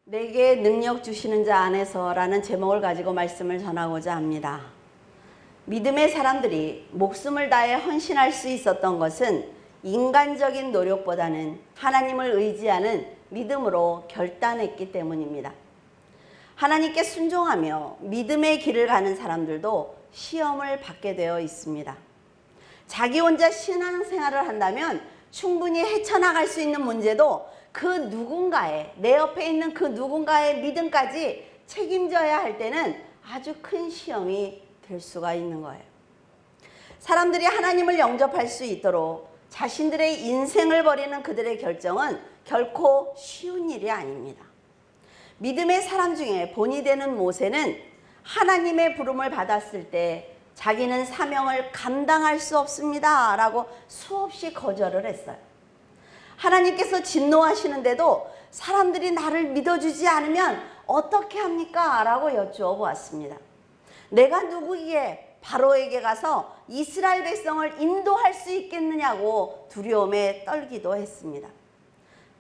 내게 능력 주시는 자 안에서라는 제목을 가지고 말씀을 전하고자 합니다. 믿음의 사람들이 목숨을 다해 헌신할 수 있었던 것은 인간적인 노력보다는 하나님을 의지하는 믿음으로 결단했기 때문입니다. 하나님께 순종하며 믿음의 길을 가는 사람들도 시험을 받게 되어 있습니다. 자기 혼자 신앙생활을 한다면 충분히 헤쳐나갈 수 있는 문제도 그 누군가의, 내 옆에 있는 그 누군가의 믿음까지 책임져야 할 때는 아주 큰 시험이 될 수가 있는 거예요. 사람들이 하나님을 영접할 수 있도록 자신들의 인생을 버리는 그들의 결정은 결코 쉬운 일이 아닙니다. 믿음의 사람 중에 본이 되는 모세는 하나님의 부름을 받았을 때 자기는 사명을 감당할 수 없습니다 라고 수없이 거절을 했어요. 하나님께서 진노하시는데도 사람들이 나를 믿어주지 않으면 어떻게 합니까? 라고 여쭈어 보았습니다. 내가 누구기에 바로에게 가서 이스라엘 백성을 인도할 수 있겠느냐고 두려움에 떨기도 했습니다.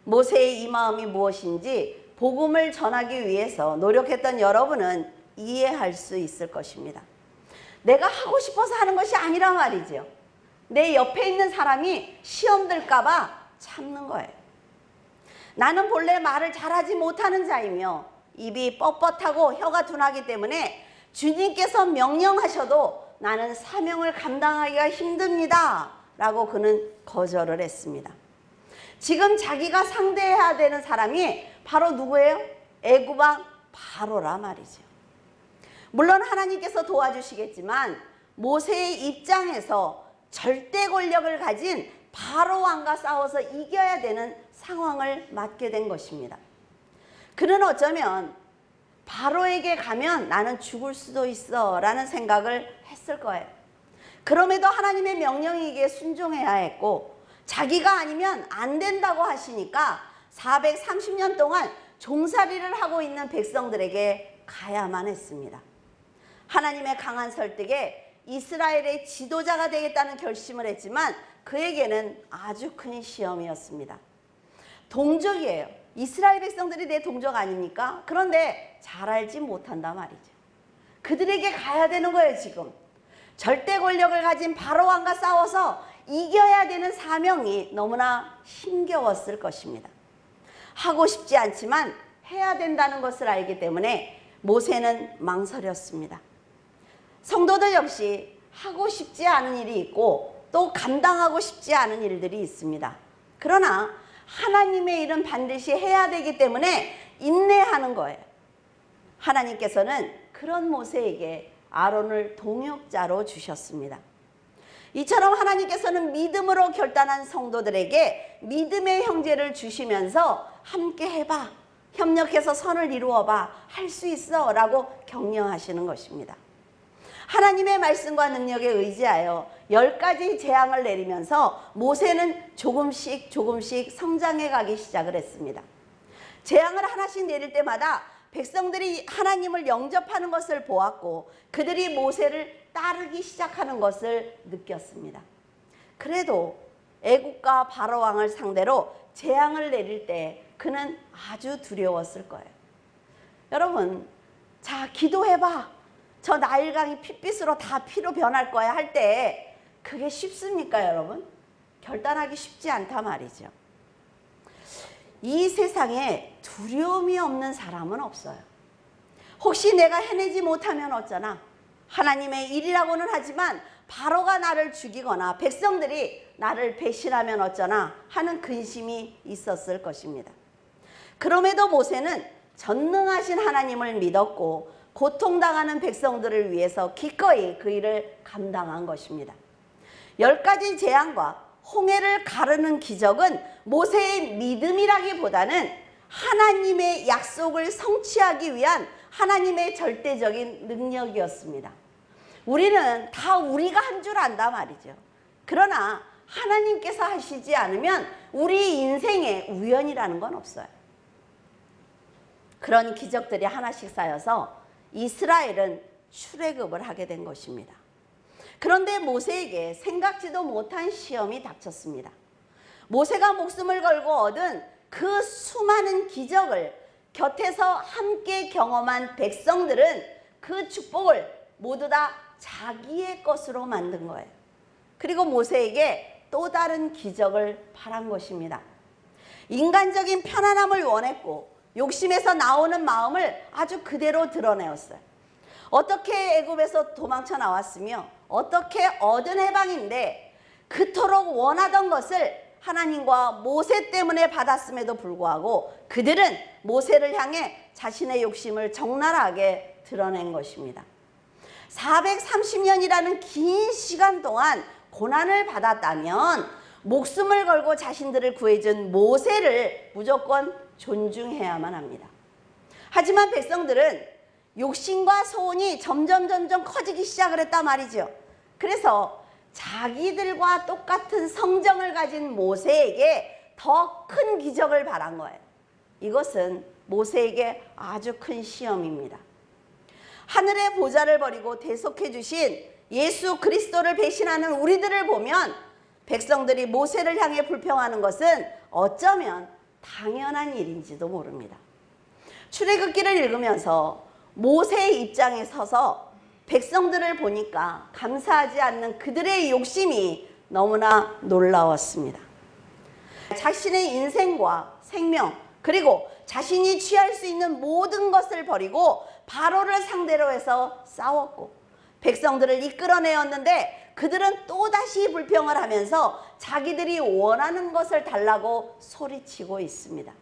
모세의 이 마음이 무엇인지 복음을 전하기 위해서 노력했던 여러분은 이해할 수 있을 것입니다. 내가 하고 싶어서 하는 것이 아니란 말이죠. 내 옆에 있는 사람이 시험 들까 봐 참는 거예요. 나는 본래 말을 잘하지 못하는 자이며 입이 뻣뻣하고 혀가 둔하기 때문에 주님께서 명령하셔도 나는 사명을 감당하기가 힘듭니다 라고 그는 거절을 했습니다. 지금 자기가 상대해야 되는 사람이 바로 누구예요? 애굽 왕 바로라 말이죠. 물론 하나님께서 도와주시겠지만 모세의 입장에서 절대 권력을 가진 바로 왕과 싸워서 이겨야 되는 상황을 맞게 된 것입니다. 그는 어쩌면 바로에게 가면 나는 죽을 수도 있어 라는 생각을 했을 거예요. 그럼에도 하나님의 명령에게 순종해야 했고 자기가 아니면 안 된다고 하시니까 430년 동안 종살이를 하고 있는 백성들에게 가야만 했습니다. 하나님의 강한 설득에 이스라엘의 지도자가 되겠다는 결심을 했지만 그에게는 아주 큰 시험이었습니다. 동족이에요. 이스라엘 백성들이 내 동족 아닙니까? 그런데 잘 알지 못한단 말이죠. 그들에게 가야 되는 거예요. 지금 절대 권력을 가진 바로왕과 싸워서 이겨야 되는 사명이 너무나 힘겨웠을 것입니다. 하고 싶지 않지만 해야 된다는 것을 알기 때문에 모세는 망설였습니다. 성도들 역시 하고 싶지 않은 일이 있고 또 감당하고 싶지 않은 일들이 있습니다. 그러나 하나님의 일은 반드시 해야 되기 때문에 인내하는 거예요. 하나님께서는 그런 모세에게 아론을 동역자로 주셨습니다. 이처럼 하나님께서는 믿음으로 결단한 성도들에게 믿음의 형제를 주시면서 함께 해봐, 협력해서 선을 이루어봐, 할 수 있어 라고 격려하시는 것입니다. 하나님의 말씀과 능력에 의지하여 10가지 재앙을 내리면서 모세는 조금씩 성장해 가기 시작을 했습니다. 재앙을 하나씩 내릴 때마다 백성들이 하나님을 영접하는 것을 보았고 그들이 모세를 따르기 시작하는 것을 느꼈습니다. 그래도 애국과 바로왕을 상대로 재앙을 내릴 때 그는 아주 두려웠을 거예요. 여러분, 자, 기도해봐. 저 나일강이 핏빛으로 다 피로 변할 거야 할 때 그게 쉽습니까, 여러분? 결단하기 쉽지 않단 말이죠. 이 세상에 두려움이 없는 사람은 없어요. 혹시 내가 해내지 못하면 어쩌나? 하나님의 일이라고는 하지만 바로가 나를 죽이거나 백성들이 나를 배신하면 어쩌나 하는 근심이 있었을 것입니다. 그럼에도 모세는 전능하신 하나님을 믿었고 고통당하는 백성들을 위해서 기꺼이 그 일을 감당한 것입니다. 10가지 재앙과 홍해를 가르는 기적은 모세의 믿음이라기보다는 하나님의 약속을 성취하기 위한 하나님의 절대적인 능력이었습니다. 우리는 다 우리가 한 줄 안다 말이죠. 그러나 하나님께서 하시지 않으면 우리 인생에 우연이라는 건 없어요. 그런 기적들이 하나씩 쌓여서 이스라엘은 출애굽을 하게 된 것입니다. 그런데 모세에게 생각지도 못한 시험이 닥쳤습니다. 모세가 목숨을 걸고 얻은 그 수많은 기적을 곁에서 함께 경험한 백성들은 그 축복을 모두 다 자기의 것으로 만든 거예요. 그리고 모세에게 또 다른 기적을 바란 것입니다. 인간적인 편안함을 원했고 욕심에서 나오는 마음을 아주 그대로 드러내었어요. 어떻게 애굽에서 도망쳐 나왔으며 어떻게 얻은 해방인데 그토록 원하던 것을 하나님과 모세 때문에 받았음에도 불구하고 그들은 모세를 향해 자신의 욕심을 적나라하게 드러낸 것입니다. 430년이라는 긴 시간 동안 고난을 받았다면 목숨을 걸고 자신들을 구해준 모세를 무조건 존중해야만 합니다. 하지만 백성들은 욕심과 소원이 점점 커지기 시작을 했단 말이죠. 그래서 자기들과 똑같은 성정을 가진 모세에게 더 큰 기적을 바란 거예요. 이것은 모세에게 아주 큰 시험입니다. 하늘의 보좌를 버리고 대속해 주신 예수 그리스도를 배신하는 우리들을 보면 백성들이 모세를 향해 불평하는 것은 어쩌면 당연한 일인지도 모릅니다. 출애굽기를 읽으면서 모세의 입장에 서서 백성들을 보니까 감사하지 않는 그들의 욕심이 너무나 놀라웠습니다. 자신의 인생과 생명 그리고 자신이 취할 수 있는 모든 것을 버리고 바로를 상대로 해서 싸웠고 백성들을 이끌어내었는데 그들은 또다시 불평을 하면서 자기들이 원하는 것을 달라고 소리치고 있습니다.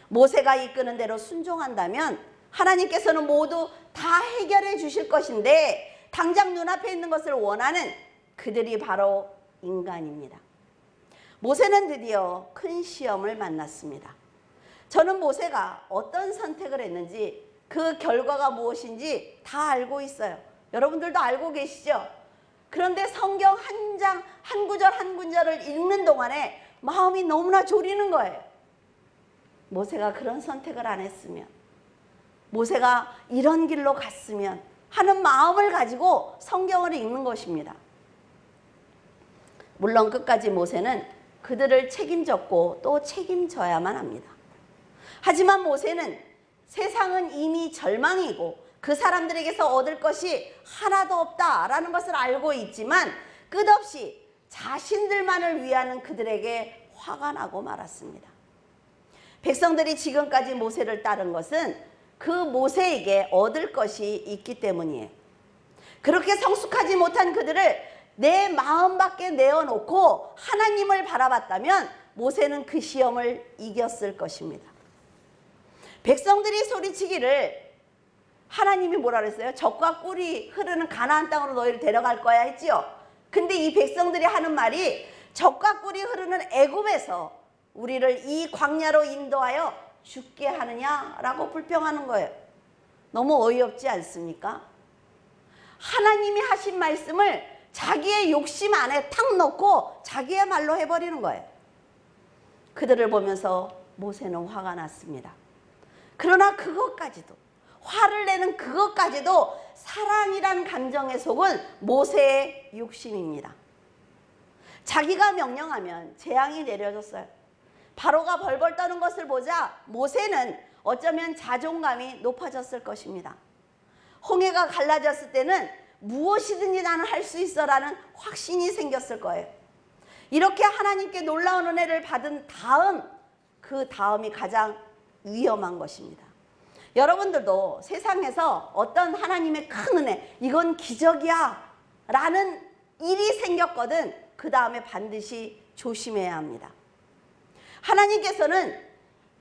모세가 이끄는 대로 순종한다면 하나님께서는 모두 다 해결해 주실 것인데 당장 눈앞에 있는 것을 원하는 그들이 바로 인간입니다. 모세는 드디어 큰 시험을 만났습니다. 저는 모세가 어떤 선택을 했는지 그 결과가 무엇인지 다 알고 있어요. 여러분들도 알고 계시죠? 그런데 성경 한 장, 한 구절 한 구절을 읽는 동안에 마음이 너무나 졸이는 거예요. 모세가 그런 선택을 안 했으면, 모세가 이런 길로 갔으면 하는 마음을 가지고 성경을 읽는 것입니다. 물론 끝까지 모세는 그들을 책임졌고 또 책임져야만 합니다. 하지만 모세는 세상은 이미 절망이고 그 사람들에게서 얻을 것이 하나도 없다라는 것을 알고 있지만 끝없이 자신들만을 위하는 그들에게 화가 나고 말았습니다. 백성들이 지금까지 모세를 따른 것은 그 모세에게 얻을 것이 있기 때문이에요. 그렇게 성숙하지 못한 그들을 내 마음 밖에 내어놓고 하나님을 바라봤다면 모세는 그 시험을 이겼을 것입니다. 백성들이 소리치기를 하나님이 뭐라 그랬어요? 젖과 꿀이 흐르는 가나안 땅으로 너희를 데려갈 거야 했지요. 근데 이 백성들이 하는 말이 젖과 꿀이 흐르는 애굽에서 우리를 이 광야로 인도하여 죽게 하느냐라고 불평하는 거예요. 너무 어이없지 않습니까? 하나님이 하신 말씀을 자기의 욕심 안에 탁 넣고 자기의 말로 해버리는 거예요. 그들을 보면서 모세는 화가 났습니다. 그러나 그것까지도, 화를 내는 그것까지도 사랑이란 감정에 속은 모세의 욕심입니다. 자기가 명령하면 재앙이 내려졌어요. 바로가 벌벌 떠는 것을 보자 모세는 어쩌면 자존감이 높아졌을 것입니다. 홍해가 갈라졌을 때는 무엇이든지 나는 할 수 있어라는 확신이 생겼을 거예요. 이렇게 하나님께 놀라운 은혜를 받은 다음, 그 다음이 가장 위험한 것입니다. 여러분들도 세상에서 어떤 하나님의 큰 은혜, 이건 기적이야 라는 일이 생겼거든 그 다음에 반드시 조심해야 합니다. 하나님께서는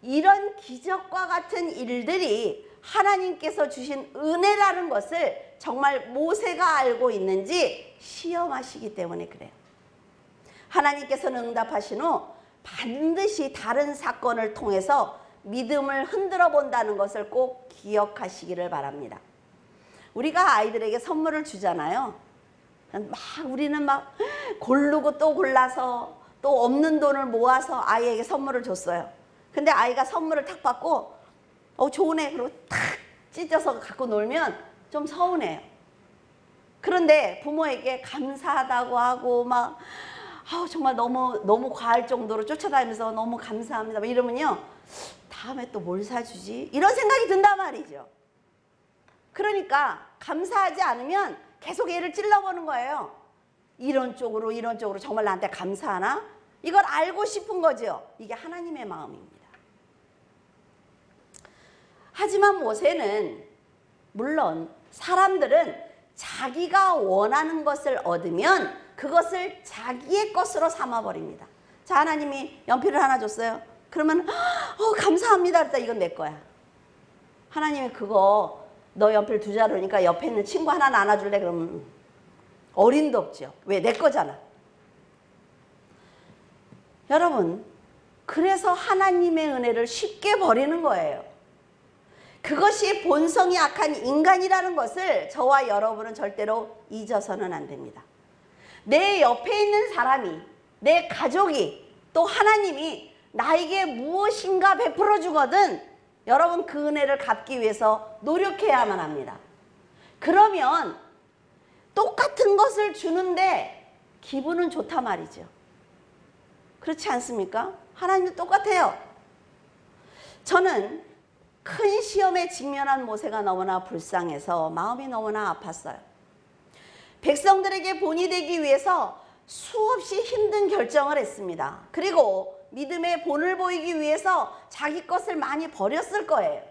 이런 기적과 같은 일들이 하나님께서 주신 은혜라는 것을 정말 모세가 알고 있는지 시험하시기 때문에 그래요. 하나님께서는 응답하신 후 반드시 다른 사건을 통해서 믿음을 흔들어 본다는 것을 꼭 기억하시기를 바랍니다. 우리가 아이들에게 선물을 주잖아요. 우리는 막 고르고 또 골라서 또 없는 돈을 모아서 아이에게 선물을 줬어요. 근데 아이가 선물을 탁 받고 좋으네 그러고 탁 찢어서 갖고 놀면 좀 서운해요. 그런데 부모에게 감사하다고 하고 막 정말 너무 과할 정도로 쫓아다니면서 너무 감사합니다 이러면요, 다 다음에 또 뭘 사주지? 이런 생각이 든단 말이죠. 그러니까 감사하지 않으면 계속 얘를 찔러보는 거예요. 이런 쪽으로 정말 나한테 감사하나? 이걸 알고 싶은 거죠. 이게 하나님의 마음입니다. 하지만 모세는 물론 사람들은 자기가 원하는 것을 얻으면 그것을 자기의 것으로 삼아버립니다. 자, 하나님이 연필을 하나 줬어요. 그러면 감사합니다. 그랬다. 이건 내 거야. 하나님이 그거 너 연필 2자루니까 옆에 있는 친구 하나 나눠줄래? 그러면 어림도 없죠. 왜? 내 거잖아. 여러분, 그래서 하나님의 은혜를 쉽게 버리는 거예요. 그것이 본성이 악한 인간이라는 것을 저와 여러분은 절대로 잊어서는 안 됩니다. 내 옆에 있는 사람이, 내 가족이, 또 하나님이 나에게 무엇인가 베풀어 주거든 여러분 그 은혜를 갚기 위해서 노력해야만 합니다. 그러면 똑같은 것을 주는데 기분은 좋다 말이죠. 그렇지 않습니까? 하나님도 똑같아요. 저는 큰 시험에 직면한 모세가 너무나 불쌍해서 마음이 너무나 아팠어요. 백성들에게 본이 되기 위해서 수없이 힘든 결정을 했습니다. 그리고 믿음의 본을 보이기 위해서 자기 것을 많이 버렸을 거예요.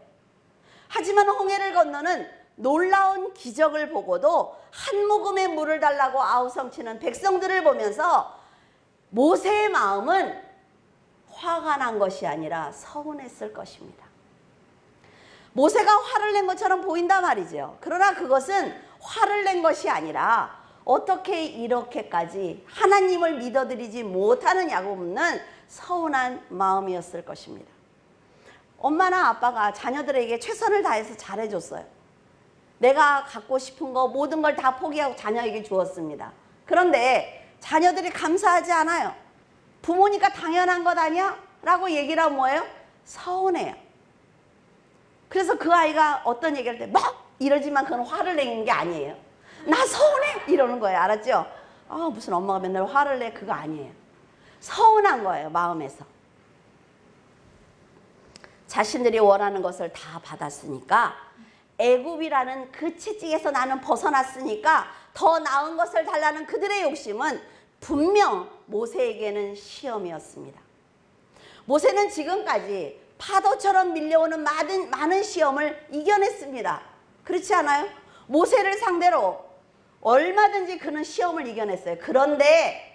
하지만 홍해를 건너는 놀라운 기적을 보고도 한 모금의 물을 달라고 아우성치는 백성들을 보면서 모세의 마음은 화가 난 것이 아니라 서운했을 것입니다. 모세가 화를 낸 것처럼 보인단 말이죠. 그러나 그것은 화를 낸 것이 아니라 어떻게 이렇게까지 하나님을 믿어드리지 못하느냐고 묻는 서운한 마음이었을 것입니다. 엄마나 아빠가 자녀들에게 최선을 다해서 잘해줬어요. 내가 갖고 싶은 거 모든 걸 다 포기하고 자녀에게 주었습니다. 그런데 자녀들이 감사하지 않아요. 부모니까 당연한 것 아니야? 라고 얘기를 하면 뭐예요? 서운해요. 그래서 그 아이가 어떤 얘기를 할 때 뭐? 이러지만 그건 화를 내는 게 아니에요. 나 서운해! 이러는 거예요. 알았죠? 무슨 엄마가 맨날 화를 내? 그거 아니에요. 서운한 거예요. 마음에서. 자신들이 원하는 것을 다 받았으니까 애굽이라는 그 채찍에서 나는 벗어났으니까 더 나은 것을 달라는 그들의 욕심은 분명 모세에게는 시험이었습니다. 모세는 지금까지 파도처럼 밀려오는 많은 시험을 이겨냈습니다. 그렇지 않아요? 모세를 상대로 얼마든지 그는 시험을 이겨냈어요. 그런데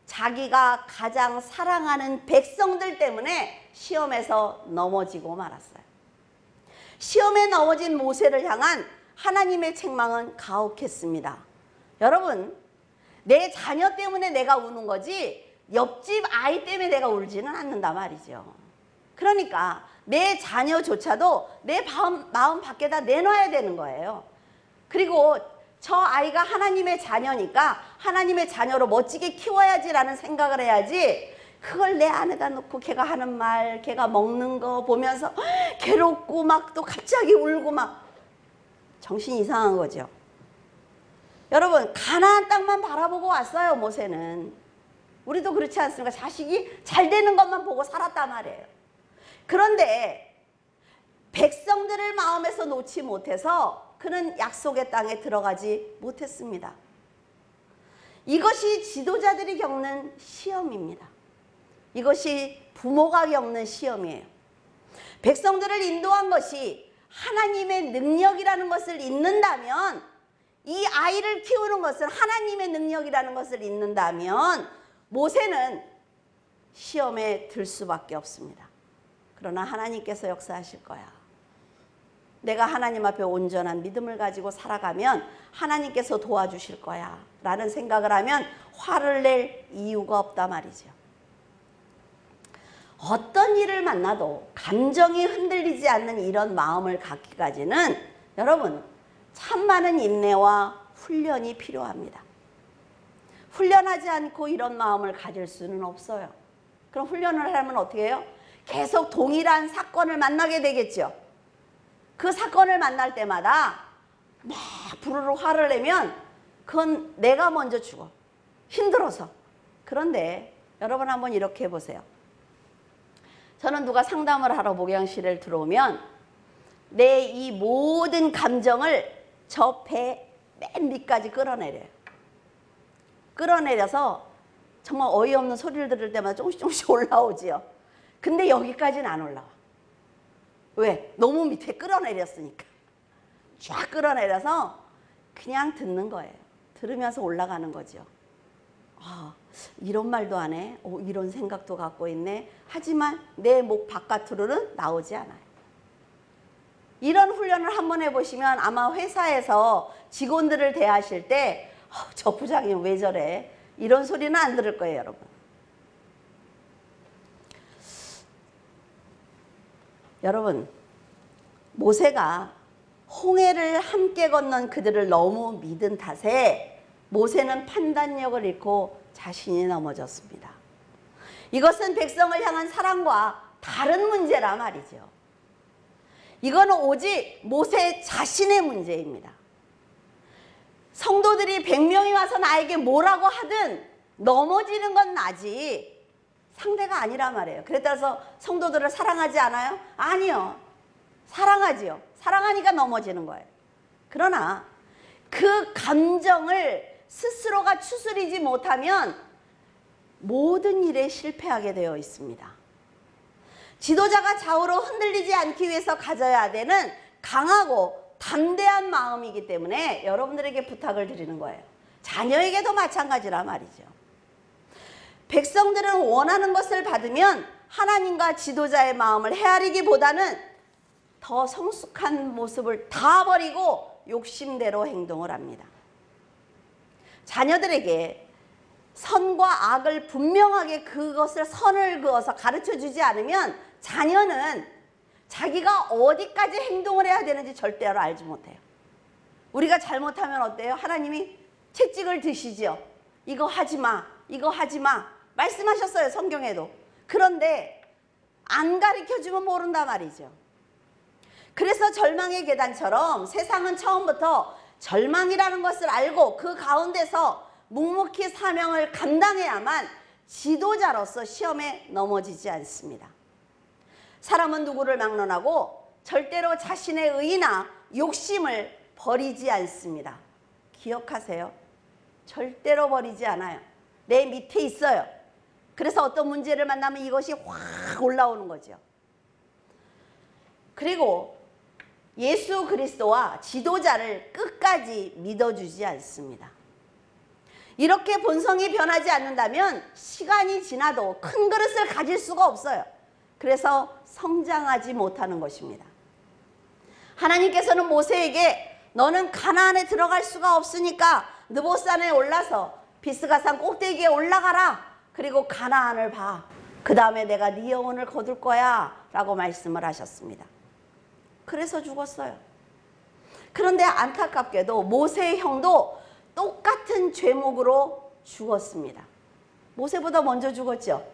자기가 가장 사랑하는 백성들 때문에 시험에서 넘어지고 말았어요. 시험에 넘어진 모세를 향한 하나님의 책망은 가혹했습니다. 여러분, 내 자녀 때문에 내가 우는 거지 옆집 아이 때문에 내가 울지는 않는다 말이죠. 그러니까 내 자녀조차도 내 마음 밖에다 내놔야 되는 거예요. 그리고 저 아이가 하나님의 자녀니까 하나님의 자녀로 멋지게 키워야지라는 생각을 해야지 그걸 내 안에다 놓고 걔가 하는 말, 걔가 먹는 거 보면서 괴롭고 막 또 갑자기 울고 막 정신이 이상한 거죠. 여러분, 가나안 땅만 바라보고 왔어요, 모세는. 우리도 그렇지 않습니까? 자식이 잘 되는 것만 보고 살았단 말이에요. 그런데 백성들을 마음에서 놓지 못해서 그는 약속의 땅에 들어가지 못했습니다. 이것이 지도자들이 겪는 시험입니다. 이것이 부모가 겪는 시험이에요. 백성들을 인도한 것이 하나님의 능력이라는 것을 잊는다면, 이 아이를 키우는 것은 하나님의 능력이라는 것을 잊는다면 모세는 시험에 들 수밖에 없습니다. 그러나 하나님께서 역사하실 거야. 내가 하나님 앞에 온전한 믿음을 가지고 살아가면 하나님께서 도와주실 거야 라는 생각을 하면 화를 낼 이유가 없다 말이죠. 어떤 일을 만나도 감정이 흔들리지 않는 이런 마음을 갖기까지는 여러분 참 많은 인내와 훈련이 필요합니다. 훈련하지 않고 이런 마음을 가질 수는 없어요. 그럼 훈련을 하면 어떻게 해요? 계속 동일한 사건을 만나게 되겠죠. 그 사건을 만날 때마다 막 부르르 화를 내면 그건 내가 먼저 죽어. 힘들어서. 그런데 여러분 한번 이렇게 해보세요. 저는 누가 상담을 하러 목양실에 들어오면 내 이 모든 감정을 저 배 맨 밑까지 끌어내려요. 끌어내려서 정말 어이없는 소리를 들을 때마다 조금씩 올라오지요. 근데 여기까지는 안 올라와. 왜? 너무 밑에 끌어내렸으니까. 쫙 끌어내려서 그냥 듣는 거예요. 들으면서 올라가는 거죠. 아, 이런 말도 안 해. 이런 생각도 갖고 있네. 하지만 내 목 바깥으로는 나오지 않아요. 이런 훈련을 한번 해보시면 아마 회사에서 직원들을 대하실 때 저 부장님 왜 저래? 이런 소리는 안 들을 거예요, 여러분. 여러분, 모세가 홍해를 함께 건넌 그들을 너무 믿은 탓에 모세는 판단력을 잃고 자신이 넘어졌습니다. 이것은 백성을 향한 사랑과 다른 문제라 말이죠. 이거는 오직 모세 자신의 문제입니다. 성도들이 100명이 와서 나에게 뭐라고 하든 넘어지는 건 나지 상대가 아니란 말이에요. 그래서 성도들을 사랑하지 않아요? 아니요. 사랑하지요. 사랑하니까 넘어지는 거예요. 그러나 그 감정을 스스로가 추스리지 못하면 모든 일에 실패하게 되어 있습니다. 지도자가 좌우로 흔들리지 않기 위해서 가져야 되는 강하고 담대한 마음이기 때문에 여러분들에게 부탁을 드리는 거예요. 자녀에게도 마찬가지라 말이죠. 백성들은 원하는 것을 받으면 하나님과 지도자의 마음을 헤아리기보다는 더 성숙한 모습을 다 버리고 욕심대로 행동을 합니다. 자녀들에게 선과 악을 분명하게 그것을 선을 그어서 가르쳐주지 않으면 자녀는 자기가 어디까지 행동을 해야 되는지 절대로 알지 못해요. 우리가 잘못하면 어때요? 하나님이 채찍을 드시죠. 이거 하지 마. 이거 하지 마. 말씀하셨어요. 성경에도. 그런데 안 가르쳐주면 모른단 말이죠. 그래서 절망의 계단처럼 세상은 처음부터 절망이라는 것을 알고 그 가운데서 묵묵히 사명을 감당해야만 지도자로서 시험에 넘어지지 않습니다. 사람은 누구를 막론하고 절대로 자신의 의나 욕심을 버리지 않습니다. 기억하세요. 절대로 버리지 않아요. 내 밑에 있어요. 그래서 어떤 문제를 만나면 이것이 확 올라오는 거죠. 그리고 예수 그리스도와 지도자를 끝까지 믿어주지 않습니다. 이렇게 본성이 변하지 않는다면 시간이 지나도 큰 그릇을 가질 수가 없어요. 그래서 성장하지 못하는 것입니다. 하나님께서는 모세에게 너는 가나안에 들어갈 수가 없으니까 느보산에 올라서 비스가산 꼭대기에 올라가라. 그리고 가나안을 봐. 그 다음에 내가 네 영혼을 거둘 거야 라고 말씀을 하셨습니다. 그래서 죽었어요. 그런데 안타깝게도 모세의 형도 똑같은 죄목으로 죽었습니다. 모세보다 먼저 죽었죠.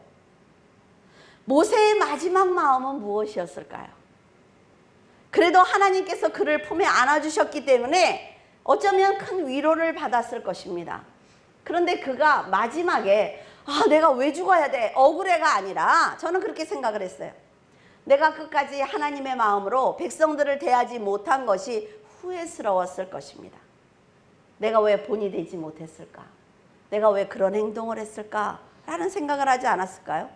모세의 마지막 마음은 무엇이었을까요? 그래도 하나님께서 그를 품에 안아주셨기 때문에 어쩌면 큰 위로를 받았을 것입니다. 그런데 그가 마지막에 내가 왜 죽어야 돼? 억울해가 아니라 저는 그렇게 생각을 했어요. 내가 끝까지 하나님의 마음으로 백성들을 대하지 못한 것이 후회스러웠을 것입니다. 내가 왜 본이 되지 못했을까? 내가 왜 그런 행동을 했을까? 라는 생각을 하지 않았을까요?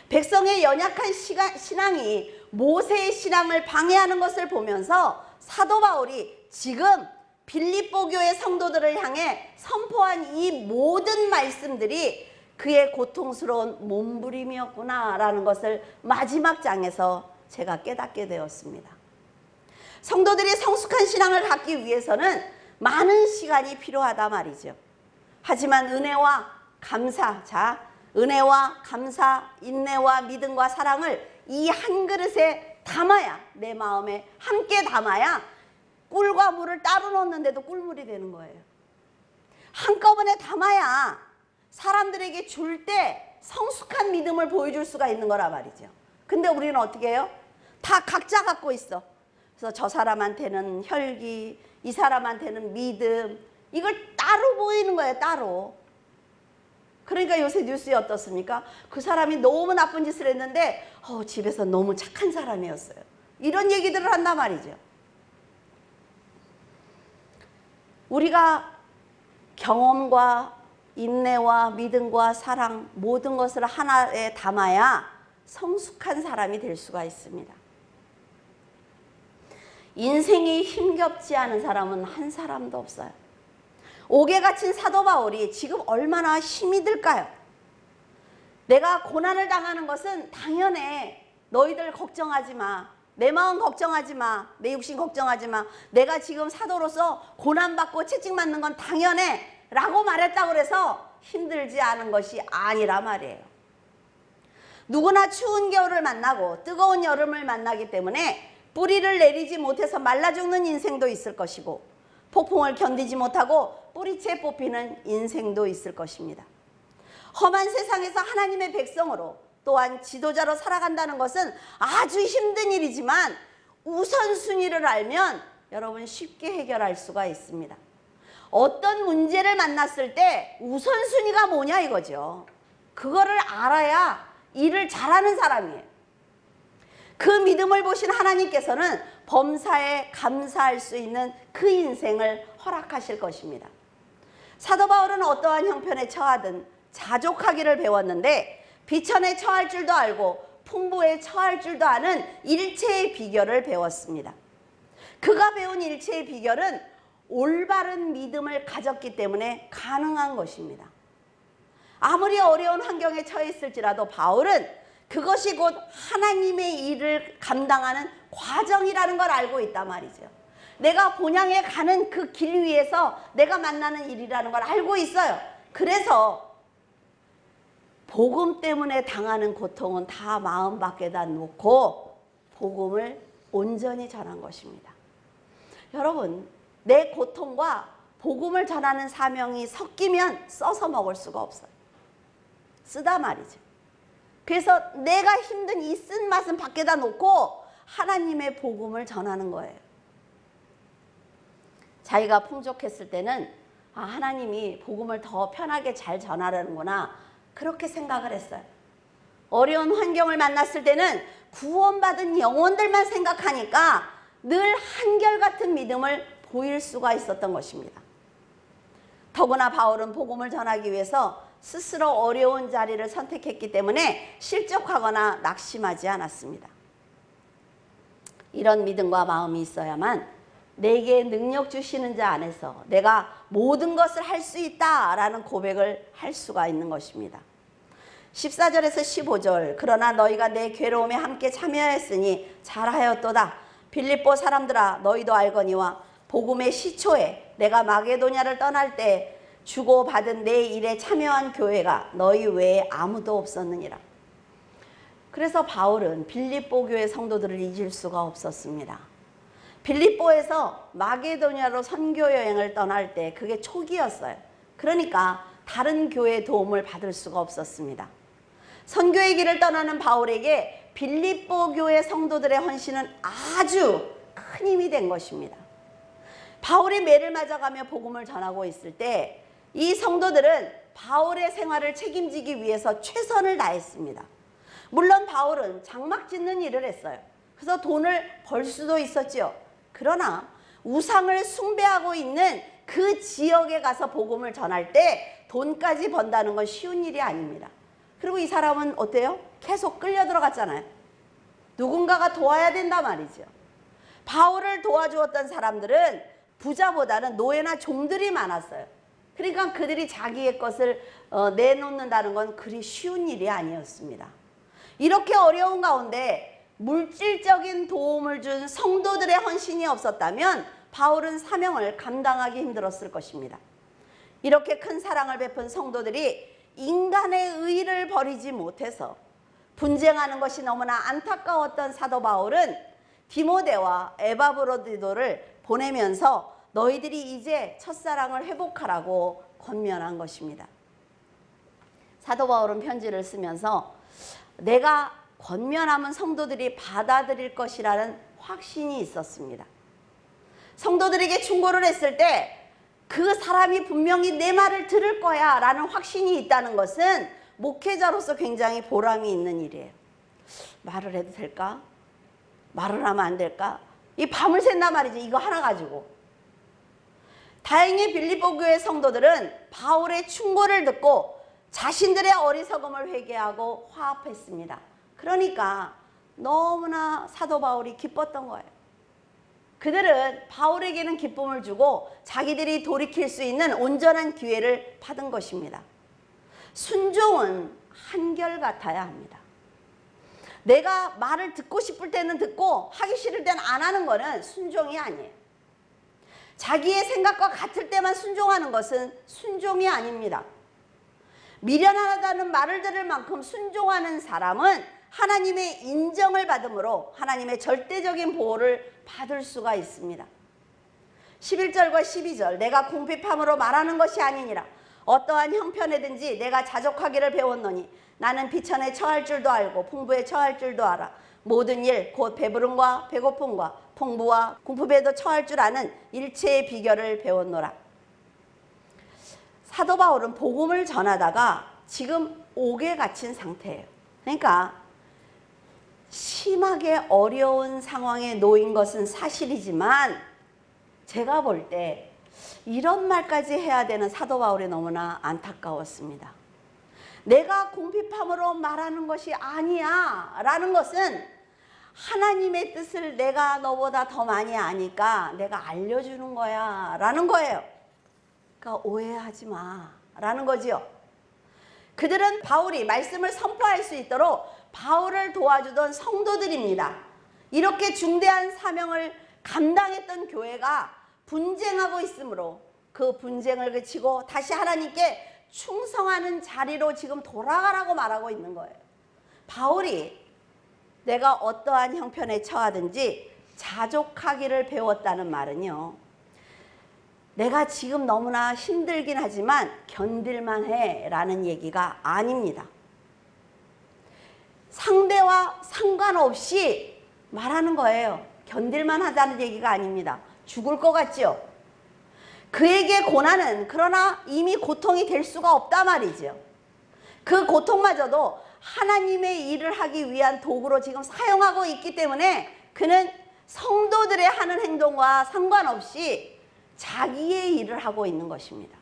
백성의 연약한 신앙이 모세의 신앙을 방해하는 것을 보면서 사도 바울이 지금 빌립보 교회 성도들을 향해 선포한 이 모든 말씀들이 그의 고통스러운 몸부림이었구나 라는 것을 마지막 장에서 제가 깨닫게 되었습니다. 성도들이 성숙한 신앙을 갖기 위해서는 많은 시간이 필요하다 말이죠. 하지만 은혜와 감사, 은혜와 감사, 인내와 믿음과 사랑을 이 한 그릇에 담아야, 내 마음에 함께 담아야 꿀과 물을 따로 넣었는데도 꿀물이 되는 거예요. 한꺼번에 담아야 사람들에게 줄 때 성숙한 믿음을 보여줄 수가 있는 거라 말이죠. 근데 우리는 어떻게 해요? 다 각자 갖고 있어. 그래서 저 사람한테는 혈기, 이 사람한테는 믿음, 이걸 따로 보이는 거예요. 따로. 그러니까 요새 뉴스에 어떻습니까? 그 사람이 너무 나쁜 짓을 했는데 집에서 너무 착한 사람이었어요. 이런 얘기들을 한단 말이죠. 우리가 경험과 인내와 믿음과 사랑 모든 것을 하나에 담아야 성숙한 사람이 될 수가 있습니다. 인생이 힘겹지 않은 사람은 한 사람도 없어요. 옥에 갇힌 사도 바울이 지금 얼마나 힘이 들까요? 내가 고난을 당하는 것은 당연해. 너희들 걱정하지 마. 내 마음 걱정하지 마. 내 육신 걱정하지 마. 내가 지금 사도로서 고난받고 채찍맞는 건 당연해 라고 말했다고 해서 힘들지 않은 것이 아니라 말이에요. 누구나 추운 겨울을 만나고 뜨거운 여름을 만나기 때문에 뿌리를 내리지 못해서 말라 죽는 인생도 있을 것이고 폭풍을 견디지 못하고 뿌리채 뽑히는 인생도 있을 것입니다. 험한 세상에서 하나님의 백성으로 또한 지도자로 살아간다는 것은 아주 힘든 일이지만 우선순위를 알면 여러분 쉽게 해결할 수가 있습니다. 어떤 문제를 만났을 때 우선순위가 뭐냐 이거죠. 그거를 알아야 일을 잘하는 사람이에요. 그 믿음을 보신 하나님께서는 범사에 감사할 수 있는 그 인생을 허락하실 것입니다. 사도 바울은 어떠한 형편에 처하든 자족하기를 배웠는데 비천에 처할 줄도 알고 풍부에 처할 줄도 아는 일체의 비결을 배웠습니다. 그가 배운 일체의 비결은 올바른 믿음을 가졌기 때문에 가능한 것입니다. 아무리 어려운 환경에 처해 있을지라도 바울은 그것이 곧 하나님의 일을 감당하는 과정이라는 걸 알고 있단 말이죠. 내가 본향에 가는 그 길 위에서 내가 만나는 일이라는 걸 알고 있어요. 그래서 복음 때문에 당하는 고통은 다 마음 밖에다 놓고 복음을 온전히 전한 것입니다. 여러분, 내 고통과 복음을 전하는 사명이 섞이면 써서 먹을 수가 없어요. 쓰다 말이죠. 그래서 내가 힘든 이 쓴맛은 밖에다 놓고 하나님의 복음을 전하는 거예요. 자기가 풍족했을 때는 하나님이 복음을 더 편하게 잘 전하려는구나 그렇게 생각을 했어요. 어려운 환경을 만났을 때는 구원받은 영혼들만 생각하니까 늘 한결같은 믿음을 보일 수가 있었던 것입니다. 더구나 바울은 복음을 전하기 위해서 스스로 어려운 자리를 선택했기 때문에 실족하거나 낙심하지 않았습니다. 이런 믿음과 마음이 있어야만 내게 능력 주시는 자 안에서 내가 모든 것을 할 수 있다라는 고백을 할 수가 있는 것입니다. 14절에서 15절 그러나 너희가 내 괴로움에 함께 참여했으니 잘하였도다. 빌립보 사람들아 너희도 알거니와 복음의 시초에 내가 마게도냐를 떠날 때 주고받은 내 일에 참여한 교회가 너희 외에 아무도 없었느니라. 그래서 바울은 빌립보 교회 성도들을 잊을 수가 없었습니다. 빌립보에서 마게도냐로 선교 여행을 떠날 때 그게 초기였어요. 그러니까 다른 교회의 도움을 받을 수가 없었습니다. 선교의 길을 떠나는 바울에게 빌립보 교회 성도들의 헌신은 아주 큰 힘이 된 것입니다. 바울이 매를 맞아가며 복음을 전하고 있을 때 이 성도들은 바울의 생활을 책임지기 위해서 최선을 다했습니다. 물론 바울은 장막 짓는 일을 했어요. 그래서 돈을 벌 수도 있었죠. 그러나 우상을 숭배하고 있는 그 지역에 가서 복음을 전할 때 돈까지 번다는 건 쉬운 일이 아닙니다. 그리고 이 사람은 어때요? 계속 끌려 들어갔잖아요. 누군가가 도와야 된단 말이죠. 바울을 도와주었던 사람들은 부자보다는 노예나 종들이 많았어요. 그러니까 그들이 자기의 것을 내놓는다는 건 그리 쉬운 일이 아니었습니다. 이렇게 어려운 가운데 물질적인 도움을 준 성도들의 헌신이 없었다면 바울은 사명을 감당하기 힘들었을 것입니다. 이렇게 큰 사랑을 베푼 성도들이 인간의 의를 버리지 못해서 분쟁하는 것이 너무나 안타까웠던 사도 바울은 디모데와 에바브로디도를 보내면서 너희들이 이제 첫사랑을 회복하라고 권면한 것입니다. 사도 바울은 편지를 쓰면서 내가 권면하면 성도들이 받아들일 것이라는 확신이 있었습니다. 성도들에게 충고를 했을 때 그 사람이 분명히 내 말을 들을 거야 라는 확신이 있다는 것은 목회자로서 굉장히 보람이 있는 일이에요. 말을 해도 될까? 말을 하면 안 될까? 이 밤을 샌단 말이지, 이거 하나 가지고. 다행히 빌립보 교회 성도들은 바울의 충고를 듣고 자신들의 어리석음을 회개하고 화합했습니다. 그러니까 너무나 사도 바울이 기뻤던 거예요. 그들은 바울에게는 기쁨을 주고 자기들이 돌이킬 수 있는 온전한 기회를 받은 것입니다. 순종은 한결같아야 합니다. 내가 말을 듣고 싶을 때는 듣고 하기 싫을 때는 안 하는 것은 순종이 아니에요. 자기의 생각과 같을 때만 순종하는 것은 순종이 아닙니다. 미련하다는 말을 들을 만큼 순종하는 사람은 하나님의 인정을 받음으로 하나님의 절대적인 보호를 받을 수가 있습니다. 11절과 12절, 내가 궁핍함으로 말하는 것이 아니니라. 어떠한 형편에든지 내가 자족하기를 배웠노니 나는 비천에 처할 줄도 알고 풍부에 처할 줄도 알아. 모든 일 곧 배부름과 배고픔과 풍부와 궁핍에도 처할 줄 아는 일체의 비결을 배웠노라. 사도 바울은 복음을 전하다가 지금 옥에 갇힌 상태예요. 그러니까 심하게 어려운 상황에 놓인 것은 사실이지만 제가 볼 때 이런 말까지 해야 되는 사도 바울이 너무나 안타까웠습니다. 내가 궁핍함으로 말하는 것이 아니야 라는 것은 하나님의 뜻을 내가 너보다 더 많이 아니까 내가 알려주는 거야 라는 거예요. 그러니까 오해하지 마 라는 거지요. 그들은 바울이 말씀을 선포할 수 있도록 바울을 도와주던 성도들입니다. 이렇게 중대한 사명을 감당했던 교회가 분쟁하고 있으므로 그 분쟁을 그치고 다시 하나님께 충성하는 자리로 지금 돌아가라고 말하고 있는 거예요. 바울이 내가 어떠한 형편에 처하든지 자족하기를 배웠다는 말은요, 내가 지금 너무나 힘들긴 하지만 견딜만 해 라는 얘기가 아닙니다. 상대와 상관없이 말하는 거예요. 견딜만 하다는 얘기가 아닙니다. 죽을 것 같죠? 그에게 고난은 그러나 이미 고통이 될 수가 없단 말이죠. 그 고통마저도 하나님의 일을 하기 위한 도구로 지금 사용하고 있기 때문에 그는 성도들의 하는 행동과 상관없이 자기의 일을 하고 있는 것입니다.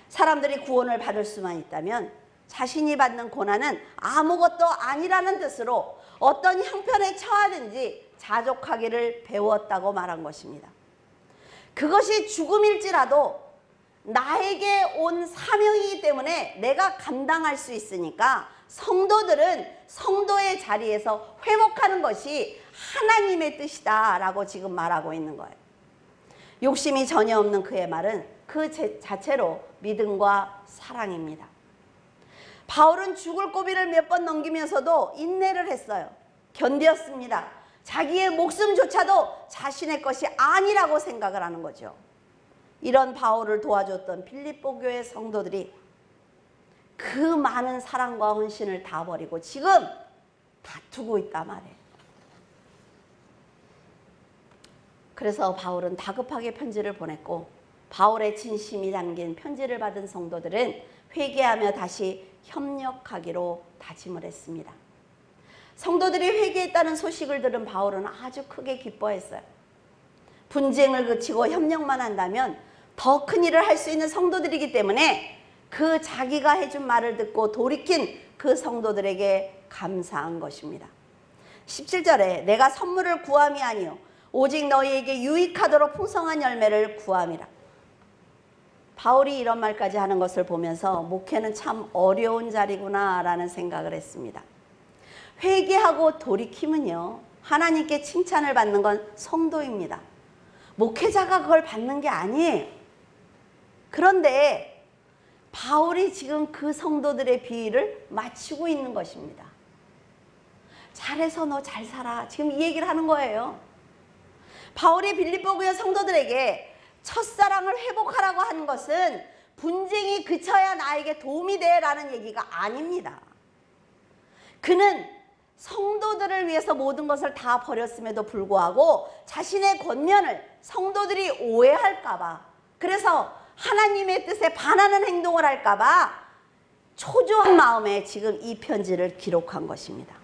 사람들이 구원을 받을 수만 있다면 자신이 받는 고난은 아무것도 아니라는 뜻으로 어떤 형편에 처하든지 자족하기를 배웠다고 말한 것입니다. 그것이 죽음일지라도 나에게 온 사명이기 때문에 내가 감당할 수 있으니까 성도들은 성도의 자리에서 회복하는 것이 하나님의 뜻이다 라고 지금 말하고 있는 거예요. 욕심이 전혀 없는 그의 말은 그 자체로 믿음과 사랑입니다. 바울은 죽을 고비를 몇 번 넘기면서도 인내를 했어요. 견뎠습니다. 자기의 목숨조차도 자신의 것이 아니라고 생각을 하는 거죠. 이런 바울을 도와줬던 빌립보 교회 성도들이 그 많은 사랑과 헌신을 다 버리고 지금 다투고 있단 말이에요. 그래서 바울은 다급하게 편지를 보냈고 바울의 진심이 담긴 편지를 받은 성도들은 회개하며 다시 협력하기로 다짐을 했습니다. 성도들이 회개했다는 소식을 들은 바울은 아주 크게 기뻐했어요. 분쟁을 그치고 협력만 한다면 더 큰 일을 할 수 있는 성도들이기 때문에 그 자기가 해준 말을 듣고 돌이킨 그 성도들에게 감사한 것입니다. 17절에 내가 선물을 구함이 아니요 오직 너희에게 유익하도록 풍성한 열매를 구함이라. 바울이 이런 말까지 하는 것을 보면서 목회는 참 어려운 자리구나 라는 생각을 했습니다. 회개하고 돌이킴은요, 하나님께 칭찬을 받는 건 성도입니다. 목회자가 그걸 받는 게 아니에요. 그런데 바울이 지금 그 성도들의 비위를 맞추고 있는 것입니다. 잘해서 너 잘 살아. 지금 이 얘기를 하는 거예요. 바울이 빌립보 교회 성도들에게 첫사랑을 회복하라고 하는 것은 분쟁이 그쳐야 나에게 도움이 돼 라는 얘기가 아닙니다. 그는 성도들을 위해서 모든 것을 다 버렸음에도 불구하고 자신의 권면을 성도들이 오해할까 봐 그래서 하나님의 뜻에 반하는 행동을 할까봐 초조한 마음에 지금 이 편지를 기록한 것입니다.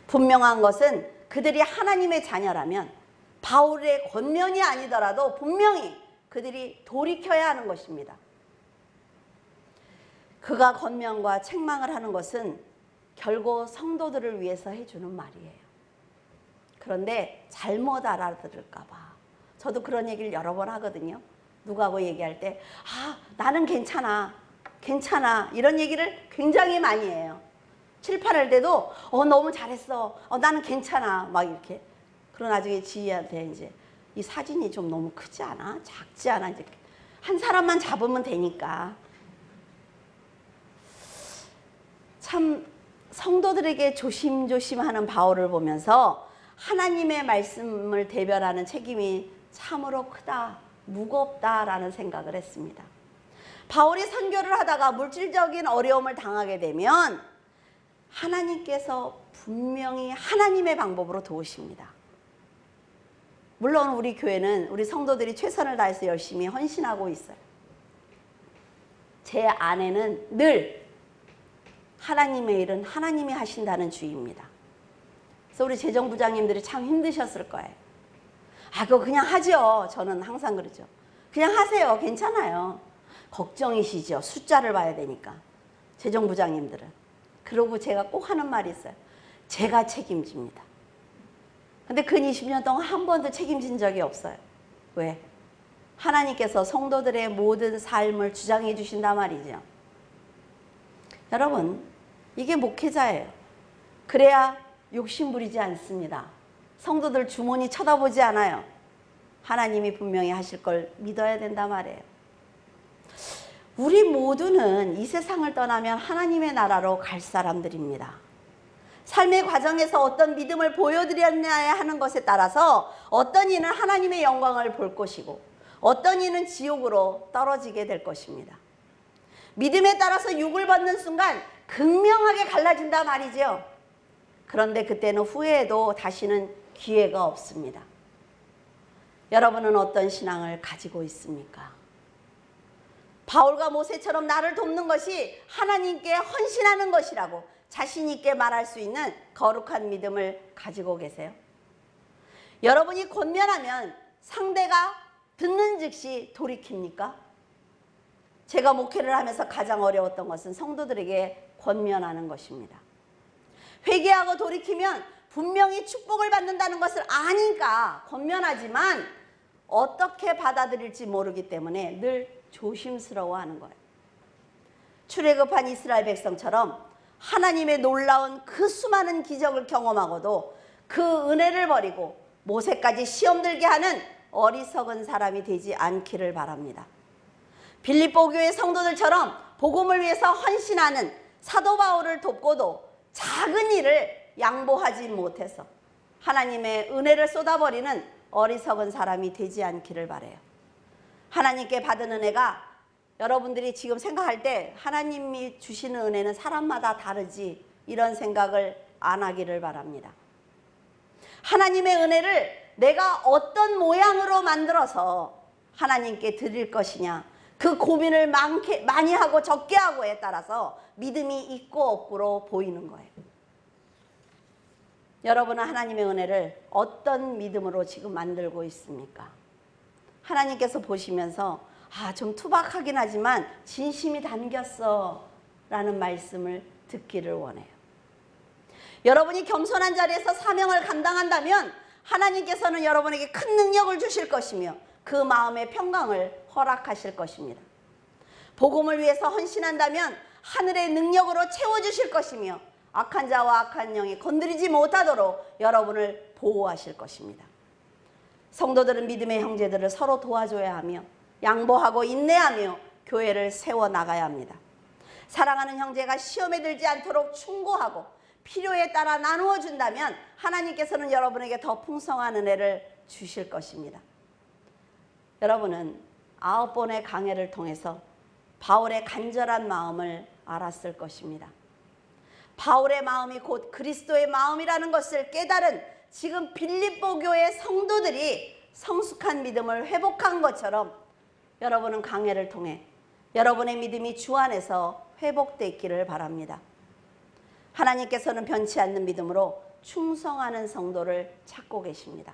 분명한 것은 그들이 하나님의 자녀라면 바울의 권면이 아니더라도 분명히 그들이 돌이켜야 하는 것입니다. 그가 권면과 책망을 하는 것은 결국 성도들을 위해서 해주는 말이에요. 그런데 잘못 알아들을까 봐 저도 그런 얘기를 여러 번 하거든요. 누구하고 얘기할 때 나는 괜찮아 이런 얘기를 굉장히 많이 해요. 칠판할 때도 너무 잘했어, 나는 괜찮아 막 이렇게. 그러고 나중에 지희한테 이제 이 사진이 좀 너무 크지 않아? 작지 않아? 이제 한 사람만 잡으면 되니까. 참 성도들에게 조심조심하는 바울을 보면서 하나님의 말씀을 대변하는 책임이 참으로 크다, 무겁다라는 생각을 했습니다. 바울이 선교를 하다가 물질적인 어려움을 당하게 되면 하나님께서 분명히 하나님의 방법으로 도우십니다. 물론 우리 교회는 우리 성도들이 최선을 다해서 열심히 헌신하고 있어요. 제 안에는 늘 하나님의 일은 하나님이 하신다는 주의입니다. 그래서 우리 재정부장님들이 참 힘드셨을 거예요. 그거 그냥 하죠. 저는 항상 그러죠. 그냥 하세요. 괜찮아요. 걱정이시죠. 숫자를 봐야 되니까. 재정부장님들은. 그러고 제가 꼭 하는 말이 있어요. 제가 책임집니다. 근데 근 20년 동안 한 번도 책임진 적이 없어요. 왜? 하나님께서 성도들의 모든 삶을 주장해 주신단 말이죠. 여러분, 이게 목회자예요. 그래야 욕심 부리지 않습니다. 성도들 주머니 쳐다보지 않아요. 하나님이 분명히 하실 걸 믿어야 된단 말이에요. 우리 모두는 이 세상을 떠나면 하나님의 나라로 갈 사람들입니다. 삶의 과정에서 어떤 믿음을 보여드렸냐야 하는 것에 따라서 어떤 이는 하나님의 영광을 볼 것이고 어떤 이는 지옥으로 떨어지게 될 것입니다. 믿음에 따라서 육을 벗는 순간 극명하게 갈라진단 말이죠. 그런데 그때는 후회해도 다시는 기회가 없습니다. 여러분은 어떤 신앙을 가지고 있습니까? 바울과 모세처럼 나를 돕는 것이 하나님께 헌신하는 것이라고 자신 있게 말할 수 있는 거룩한 믿음을 가지고 계세요? 여러분이 권면하면 상대가 듣는 즉시 돌이킵니까? 제가 목회를 하면서 가장 어려웠던 것은 성도들에게 권면하는 것입니다. 회개하고 돌이키면 분명히 축복을 받는다는 것을 아니까 권면하지만 어떻게 받아들일지 모르기 때문에 늘 조심스러워하는 거예요. 출애굽한 이스라엘 백성처럼 하나님의 놀라운 그 수많은 기적을 경험하고도 그 은혜를 버리고 모세까지 시험 들게 하는 어리석은 사람이 되지 않기를 바랍니다. 빌립보 교회 성도들처럼 복음을 위해서 헌신하는 사도 바울을 돕고도 작은 일을 양보하지 못해서 하나님의 은혜를 쏟아버리는 어리석은 사람이 되지 않기를 바라요. 하나님께 받은 은혜가 여러분들이 지금 생각할 때 하나님이 주시는 은혜는 사람마다 다르지 이런 생각을 안 하기를 바랍니다. 하나님의 은혜를 내가 어떤 모양으로 만들어서 하나님께 드릴 것이냐 그 고민을 많이 하고 적게 하고에 따라서 믿음이 있고 없고로 보이는 거예요. 여러분은 하나님의 은혜를 어떤 믿음으로 지금 만들고 있습니까? 하나님께서 보시면서 좀 투박하긴 하지만 진심이 담겼어 라는 말씀을 듣기를 원해요. 여러분이 겸손한 자리에서 사명을 감당한다면 하나님께서는 여러분에게 큰 능력을 주실 것이며 그 마음의 평강을 허락하실 것입니다. 복음을 위해서 헌신한다면 하늘의 능력으로 채워주실 것이며 악한 자와 악한 영이 건드리지 못하도록 여러분을 보호하실 것입니다. 성도들은 믿음의 형제들을 서로 도와줘야 하며 양보하고 인내하며 교회를 세워나가야 합니다. 사랑하는 형제가 시험에 들지 않도록 충고하고 필요에 따라 나누어 준다면 하나님께서는 여러분에게 더 풍성한 은혜를 주실 것입니다. 여러분은 9번의 강해를 통해서 바울의 간절한 마음을 알았을 것입니다. 바울의 마음이 곧 그리스도의 마음이라는 것을 깨달은 지금 빌립보 교회 성도들이 성숙한 믿음을 회복한 것처럼 여러분은 강해를 통해 여러분의 믿음이 주 안에서 회복되기를 바랍니다. 하나님께서는 변치 않는 믿음으로 충성하는 성도를 찾고 계십니다.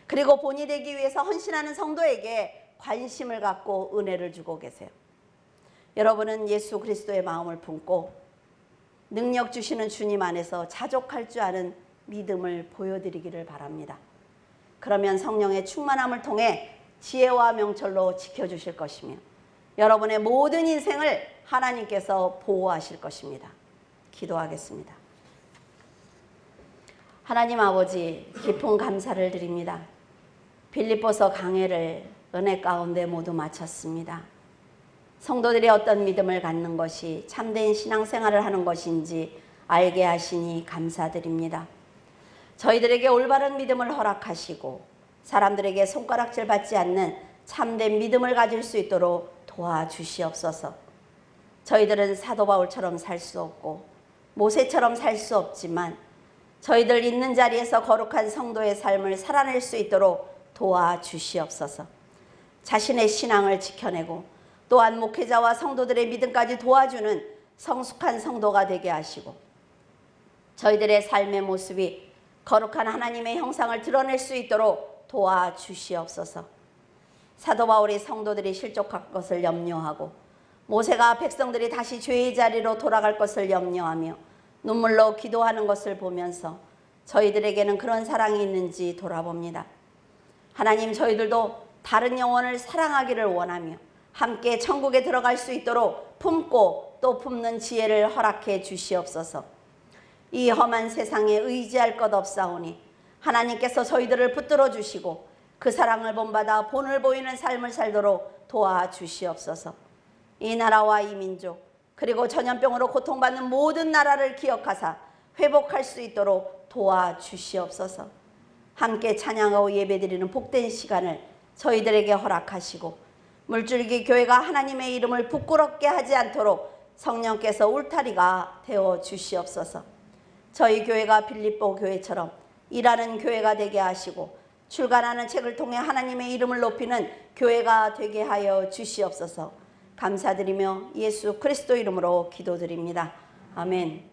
그리고 본이 되기 위해서 헌신하는 성도에게 관심을 갖고 은혜를 주고 계세요. 여러분은 예수 그리스도의 마음을 품고 능력 주시는 주님 안에서 자족할 줄 아는 믿음을 보여드리기를 바랍니다. 그러면 성령의 충만함을 통해 지혜와 명철로 지켜주실 것이며 여러분의 모든 인생을 하나님께서 보호하실 것입니다. 기도하겠습니다. 하나님 아버지, 깊은 감사를 드립니다. 빌립보서 강해를 은혜 가운데 모두 마쳤습니다. 성도들이 어떤 믿음을 갖는 것이 참된 신앙생활을 하는 것인지 알게 하시니 감사드립니다. 저희들에게 올바른 믿음을 허락하시고 사람들에게 손가락질 받지 않는 참된 믿음을 가질 수 있도록 도와주시옵소서. 저희들은 사도 바울처럼 살 수 없고 모세처럼 살 수 없지만 저희들 있는 자리에서 거룩한 성도의 삶을 살아낼 수 있도록 도와주시옵소서. 자신의 신앙을 지켜내고 또한 목회자와 성도들의 믿음까지 도와주는 성숙한 성도가 되게 하시고 저희들의 삶의 모습이 거룩한 하나님의 형상을 드러낼 수 있도록 도와주시옵소서. 사도 바울이 성도들이 실족할 것을 염려하고 모세가 백성들이 다시 죄의 자리로 돌아갈 것을 염려하며 눈물로 기도하는 것을 보면서 저희들에게는 그런 사랑이 있는지 돌아봅니다. 하나님, 저희들도 다른 영혼을 사랑하기를 원하며 함께 천국에 들어갈 수 있도록 품고 또 품는 지혜를 허락해 주시옵소서. 이 험한 세상에 의지할 것 없사오니 하나님께서 저희들을 붙들어 주시고 그 사랑을 본받아 본을 보이는 삶을 살도록 도와주시옵소서. 이 나라와 이 민족 그리고 전염병으로 고통받는 모든 나라를 기억하사 회복할 수 있도록 도와주시옵소서. 함께 찬양하고 예배드리는 복된 시간을 저희들에게 허락하시고 물줄기 교회가 하나님의 이름을 부끄럽게 하지 않도록 성령께서 울타리가 되어 주시옵소서. 저희 교회가 빌립보 교회처럼 일하는 교회가 되게 하시고 출간하는 책을 통해 하나님의 이름을 높이는 교회가 되게 하여 주시옵소서. 감사드리며 예수 그리스도 이름으로 기도드립니다. 아멘.